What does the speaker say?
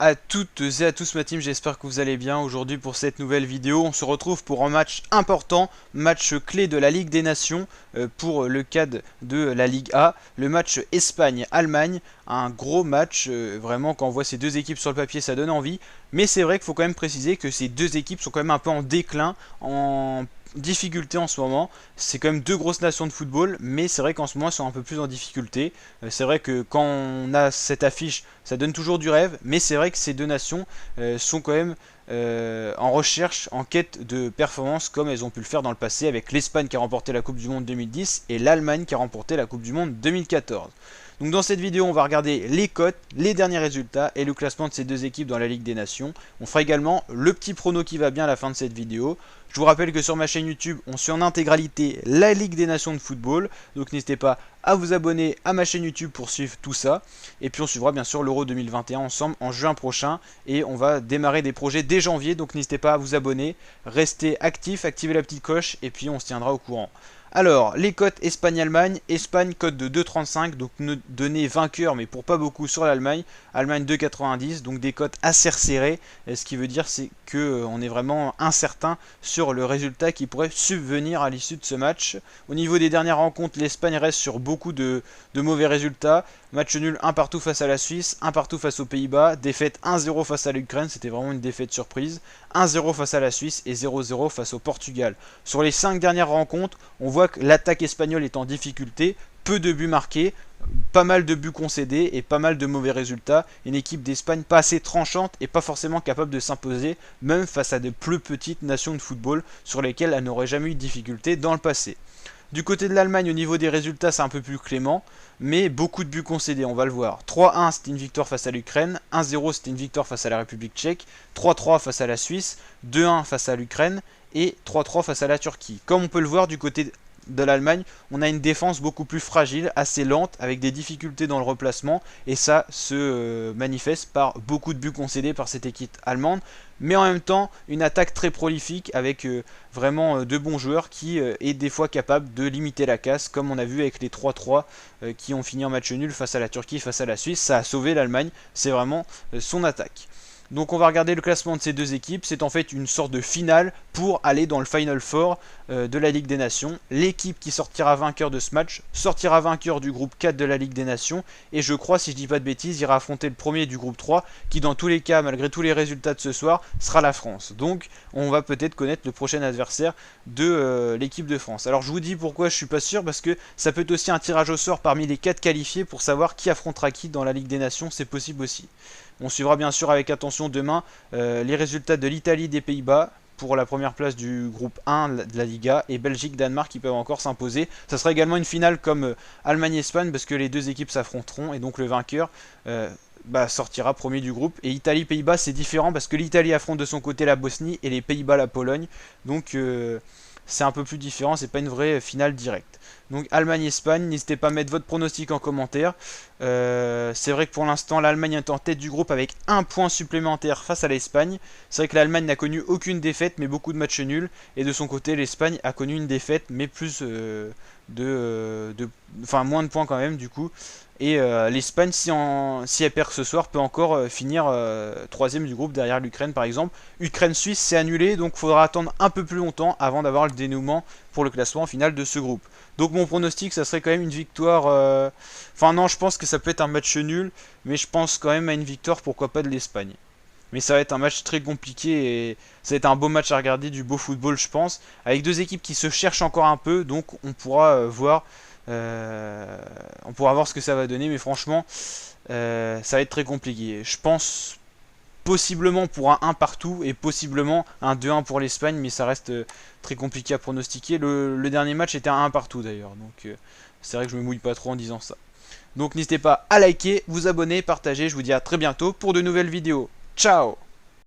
à toutes et à tous ma team, j'espère que vous allez bien. Aujourd'hui pour cette nouvelle vidéo, on se retrouve pour un match important, match clé de la Ligue des Nations pour le cadre de la Ligue A, le match Espagne-Allemagne, un gros match, vraiment quand on voit ces deux équipes sur le papier ça donne envie, mais c'est vrai qu'il faut quand même préciser que ces deux équipes sont quand même un peu en déclin, en difficulté en ce moment. C'est quand même deux grosses nations de football, mais c'est vrai qu'en ce moment elles sont un peu plus en difficulté. C'est vrai que quand on a cette affiche, ça donne toujours du rêve, mais c'est vrai que ces deux nations sont quand même en recherche, en quête de performance, comme elles ont pu le faire dans le passé avec l'Espagne qui a remporté la Coupe du Monde 2010 et l'Allemagne qui a remporté la Coupe du Monde 2014. Donc dans cette vidéo, on va regarder les cotes, les derniers résultats et le classement de ces deux équipes dans la Ligue des Nations. On fera également le petit prono qui va bien à la fin de cette vidéo. Je vous rappelle que sur ma chaîne YouTube, on suit en intégralité la Ligue des Nations de football. Donc n'hésitez pas à vous abonner à ma chaîne YouTube pour suivre tout ça. Et puis on suivra bien sûr l'Euro 2021 ensemble en juin prochain. Et on va démarrer des projets dès janvier. Donc n'hésitez pas à vous abonner, restez actifs, activez la petite cloche et puis on se tiendra au courant. Alors, les cotes Espagne-Allemagne, Espagne cote de 2,35, donc donné vainqueur, mais pour pas beaucoup sur l'Allemagne. Allemagne 2,90, donc des cotes assez resserrées. Et ce qui veut dire c'est que on est vraiment incertain sur le résultat qui pourrait subvenir à l'issue de ce match. Au niveau des dernières rencontres, l'Espagne reste sur beaucoup de mauvais résultats. Match nul 1 partout face à la Suisse, 1 partout face aux Pays-Bas, défaite 1-0 face à l'Ukraine, c'était vraiment une défaite surprise, 1-0 face à la Suisse et 0-0 face au Portugal. Sur les 5 dernières rencontres, on voit que l'attaque espagnole est en difficulté, peu de buts marqués, pas mal de buts concédés et pas mal de mauvais résultats. Une équipe d'Espagne pas assez tranchante et pas forcément capable de s'imposer, même face à de plus petites nations de football sur lesquelles elle n'aurait jamais eu de difficulté dans le passé. Du côté de l'Allemagne, au niveau des résultats, c'est un peu plus clément, mais beaucoup de buts concédés, on va le voir. 3-1, c'était une victoire face à l'Ukraine, 1-0, c'était une victoire face à la République tchèque, 3-3 face à la Suisse, 2-1 face à l'Ukraine et 3-3 face à la Turquie. Comme on peut le voir du côté de l'Allemagne, on a une défense beaucoup plus fragile, assez lente, avec des difficultés dans le replacement, et ça se manifeste par beaucoup de buts concédés par cette équipe allemande, mais en même temps une attaque très prolifique avec vraiment de bons joueurs qui est des fois capable de limiter la casse, comme on a vu avec les 3-3 qui ont fini en match nul face à la Turquie, face à la Suisse. Ça a sauvé l'Allemagne, c'est vraiment son attaque. Donc on va regarder le classement de ces deux équipes. C'est en fait une sorte de finale pour aller dans le Final Four de la Ligue des Nations. L'équipe qui sortira vainqueur de ce match sortira vainqueur du groupe 4 de la Ligue des Nations. Et je crois, si je dis pas de bêtises, ira affronter le premier du groupe 3 qui dans tous les cas, malgré tous les résultats de ce soir, sera la France. Donc on va peut-être connaître le prochain adversaire de l'équipe de France. Alors je vous dis pourquoi je suis pas sûr, parce que ça peut être aussi un tirage au sort parmi les 4 qualifiés pour savoir qui affrontera qui dans la Ligue des Nations, c'est possible aussi. On suivra bien sûr avec attention demain les résultats de l'Italie, des Pays-Bas pour la première place du groupe 1 de la Liga, et Belgique-Danemark qui peuvent encore s'imposer. Ça sera également une finale comme Allemagne-Espagne, parce que les deux équipes s'affronteront et donc le vainqueur sortira premier du groupe. Et Italie-Pays-Bas c'est différent parce que l'Italie affronte de son côté la Bosnie et les Pays-Bas la Pologne. Donc c'est un peu plus différent, c'est pas une vraie finale directe. Donc Allemagne-Espagne, n'hésitez pas à mettre votre pronostic en commentaire. C'est vrai que pour l'instant l'Allemagne est en tête du groupe avec un point supplémentaire face à l'Espagne. C'est vrai que l'Allemagne n'a connu aucune défaite mais beaucoup de matchs nuls. Et de son côté l'Espagne a connu une défaite mais plus moins de points quand même du coup. Et l'Espagne, si elle perd ce soir, peut encore finir troisième du groupe derrière l'Ukraine par exemple. Ukraine-Suisse c'est annulé, donc il faudra attendre un peu plus longtemps avant d'avoir le dénouement pour le classement final de ce groupe. Donc mon pronostic, ça serait quand même une victoire... Enfin non, je pense que ça peut être un match nul, mais je pense quand même à une victoire, pourquoi pas de l'Espagne. Mais ça va être un match très compliqué et ça va être un beau match à regarder, du beau football je pense, avec deux équipes qui se cherchent encore un peu, donc on pourra voir ce que ça va donner, mais franchement ça va être très compliqué. Je pense possiblement pour un 1 partout et possiblement un 2-1 pour l'Espagne, mais ça reste très compliqué à pronostiquer. Le dernier match était un 1 partout d'ailleurs, donc c'est vrai que je me mouille pas trop en disant ça. Donc n'hésitez pas à liker, vous abonner, partager, je vous dis à très bientôt pour de nouvelles vidéos. Ciao!